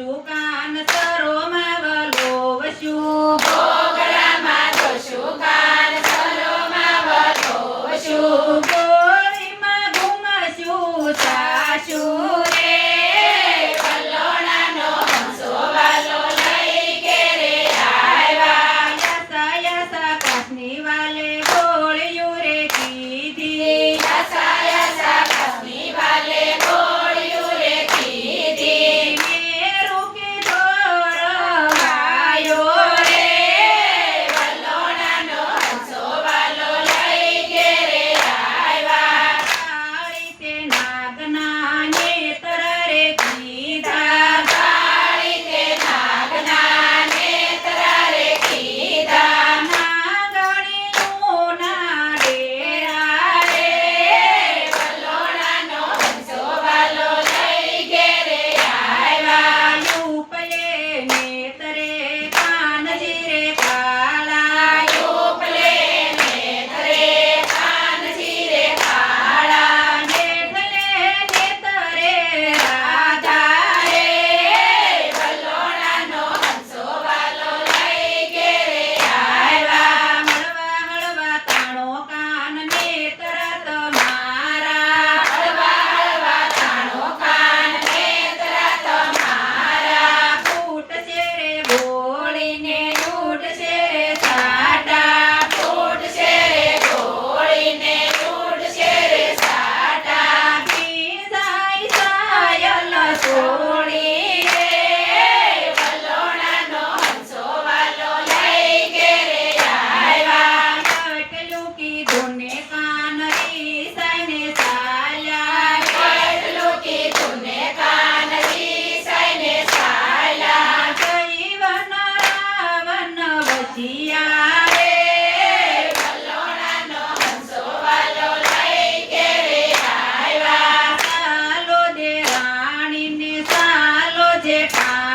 દોશું કાન સરોમાં વલોવશું ઘોઘરામાં દોશું કાન સરોમાં વલોવશું ગોળીમાં ઘૂમશું સાસુ રે વલોણાનો હંસો વાલો લઈ ઘેરે આવ્યા યસા યસા કાસની વાલે ગોળિયું રે કીધી યસા યસા કાસની વાલે ગોળિયું રે કીધી મેરું કીધો રવાયો રે વલોણાનો હંસો વાલો લઈ ઘેરે આવ્યા કાળી તે નાગના નેત્ર રે કીધા કાળી તે નાગના નેત્રા રે કીધા નાગણીનું ના ડેરા રે વલોણાનો હંસો વાલો લઈ ઘેરે આવ્યા યુપલે નેત્રે કાનજી રે કાળા યુપલે નેત્રે કાનજી રે કાળા જેઠલે નેત્રે રાધા રે વલોણાનો હંસો વાલો લઈ ઘેરે આવ્યા હળવા હળવા તાણો કાન નેત્ર તમારા હળવા હળવા તાણો કાન નેત્રા તમારા ફૂટશે રે બોળીને લૂટશે રે સાટા ફૂટશે રે ગોળીને લૂટશે રે સાટા જાય સાયલ સોળી રે વલોણાનો હંસો વાલો લઈ ઘેરે આવ્યા કેટલું કીધું ને કાન રીસાઈને સાલ્યા કેટલું કીધું ને કાન રીસાઈને સાલ્યા જૈવન રાવણ વસિયા રે વલોણાનો હંસો વાલો લઈ ઘેરે આવ્યા સાલો દે રાણીને સાલો જેઠા